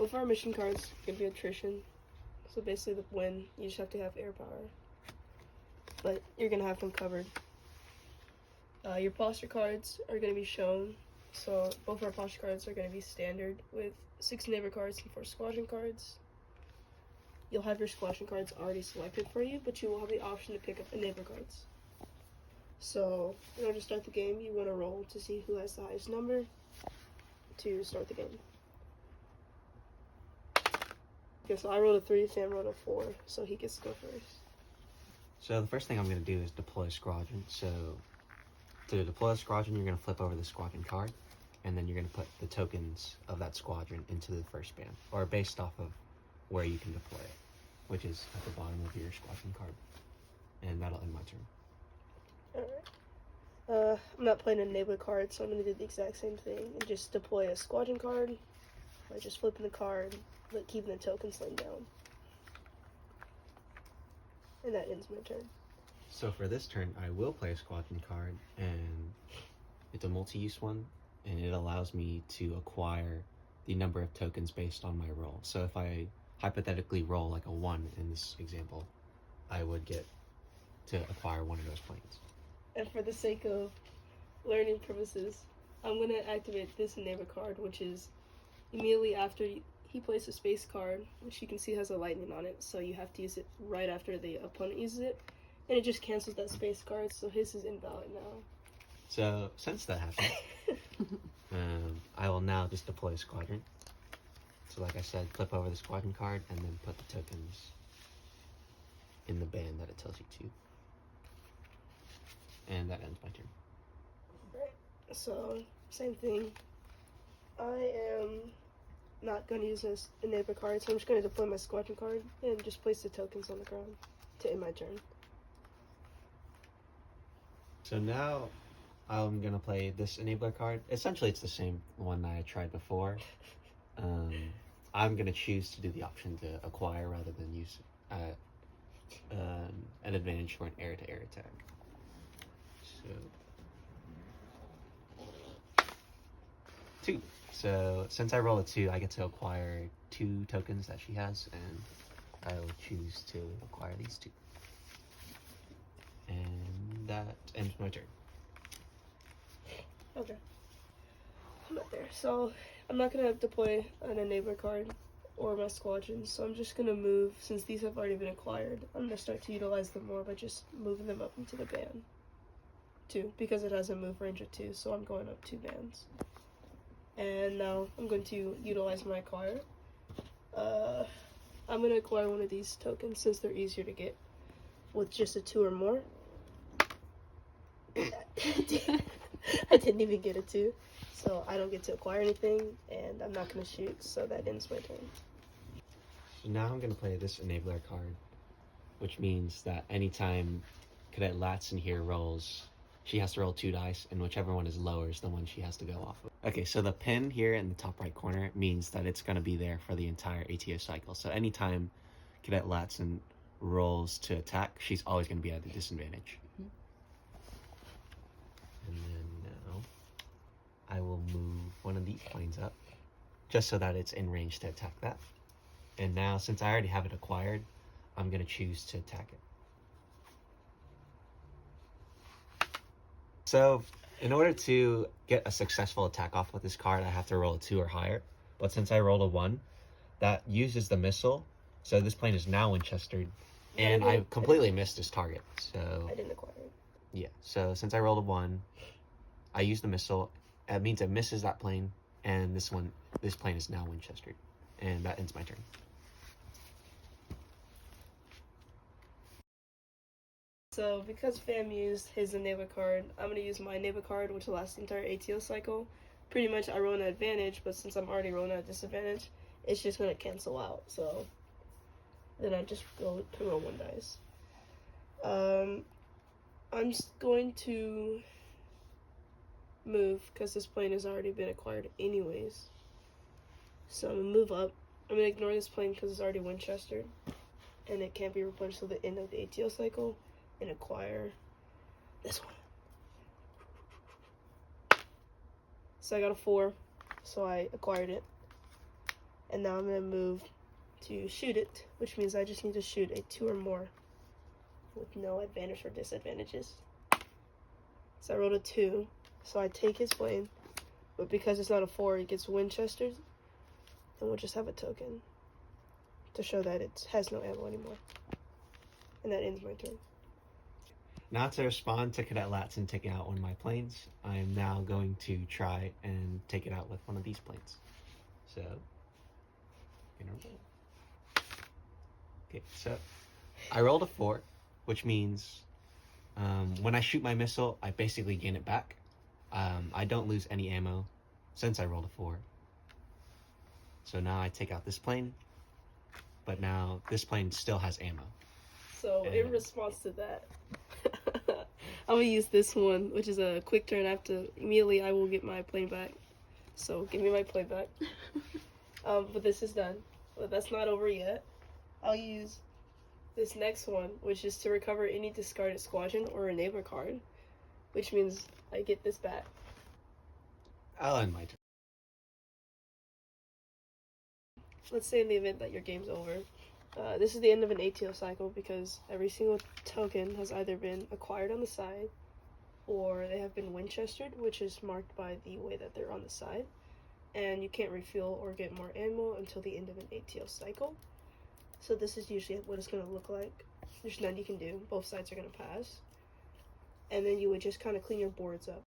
both our mission cards are going to be attrition. So basically the win, you just have to have air power. But you're going to have them covered. Your posture cards are going to be shown. So both our posture cards are going to be standard with 6 neighbor cards and 4 squadron cards. You'll have your squadron cards already selected for you, but you will have the option to pick up the neighbor cards. So in order to start the game, you want to roll to see who has the highest number to start the game. Okay, so I rolled a 3, Sam rolled a 4, so he gets to go first. So the first thing I'm going to do is deploy a squadron. So to deploy a squadron, you're going to flip over the squadron card, and then you're going to put the tokens of that squadron into the first band, or based off of where you can deploy it, which is at the bottom of your squadron card. And that'll end my turn. Alright. I'm not playing a neighbor card, so I'm going to do the exact same thing and just deploy a squadron card by just flipping the card, but keeping the tokens laying down. And that ends my turn. So for this turn, I will play a squadron card, and it's a multi-use one, and it allows me to acquire the number of tokens based on my roll. So if I hypothetically roll like a 1 in this example, I would get to acquire one of those planes. And for the sake of learning purposes, I'm going to activate this neighbor card, which is immediately after he plays a space card, which you can see has a lightning on it, so you have to use it right after the opponent uses it, and it just cancels that space card, so his is invalid now. So since that happened, I will now just deploy a squadron. So like I said, flip over the squadron card and then put the tokens in the band that it tells you to. And that ends my turn. Right. So, same thing. I am not going to use this neighbor card, so I'm just going to deploy my squadron card and just place the tokens on the ground to end my turn. So now I'm going to play this enabler card. Essentially, it's the same one that I tried before. I'm going to choose to do the option to acquire rather than use an advantage for an air-to-air attack. So 2. So since I roll a 2, I get to acquire 2 tokens that she has, and I will choose to acquire these 2. And that ends my turn. Okay. I'm not there. So I'm not going to deploy an enabler card or my squadron, so I'm just going to move, since these have already been acquired, I'm going to start to utilize them more by just moving them up into the band. 2, because it has a move range of 2, so I'm going up 2 bands. And now I'm going to utilize my acquire. I'm going to acquire one of these tokens since they're easier to get with just a 2 or more. I didn't even get a 2, so I don't get to acquire anything, and I'm not going to shoot, so that ends my turn. So now I'm going to play this enabler card, which means that anytime Cadet Latson here rolls, she has to roll 2 dice, and whichever one is lower is the one she has to go off of. Okay, so the pin here in the top right corner means that it's going to be there for the entire ATO cycle. So anytime Cadet Latson rolls to attack, she's always going to be at a disadvantage. And then now I will move one of these planes up, just so that it's in range to attack that. And now, since I already have it acquired, I'm going to choose to attack it. So, in order to get a successful attack off with this card, I have to roll a 2 or higher. But since I rolled a 1, that uses the missile. So this plane is now Winchestered, and I completely missed his target. So I didn't acquire it. Yeah, so since I rolled a 1, I use the missile. That means it misses that plane, and this plane is now Winchestered. And that ends my turn. So because Fam used his enabler card, I'm going to use my enabler card, which will last the entire ATO cycle. Pretty much I roll an advantage, but since I'm already rolling at a disadvantage, it's just going to cancel out. So then I just go to roll 1 dice. I'm just going to move because this plane has already been acquired anyways. So I'm going to move up. I'm going to ignore this plane because it's already Winchestered, and it can't be replenished till the end of the ATO cycle, and acquire this one. So I got a 4, so I acquired it. And now I'm going to move to shoot it, which means I just need to shoot a 2 or more with no advantage or disadvantages. So I rolled a 2, so I take his plane, but because it's not a 4, it gets Winchester's, and we'll just have a token to show that it has no ammo anymore. And that ends my turn. Now to respond to Cadet Latson taking out one of my planes, I am now going to try and take it out with one of these planes. So, gonna roll. Okay, so I rolled a 4, which means when I shoot my missile, I basically gain it back. I don't lose any ammo since I rolled a 4. So now I take out this plane, but now this plane still has ammo. So in response to that, I'm gonna use this one, which is a quick turn. Immediately I will get my plane back. So give me my plane back. But this is done. But that's not over yet. I'll use this next one, which is to recover any discarded squadron or enabler card, which means I get this back. I'll end my turn. Let's say in the event that your game's over. This is the end of an ATO cycle because every single token has either been acquired on the side or they have been Winchestered, which is marked by the way that they're on the side. And you can't refuel or get more ammo until the end of an ATO cycle. So this is usually what it's going to look like. There's none you can do. Both sides are going to pass. And then you would just kind of clean your boards up.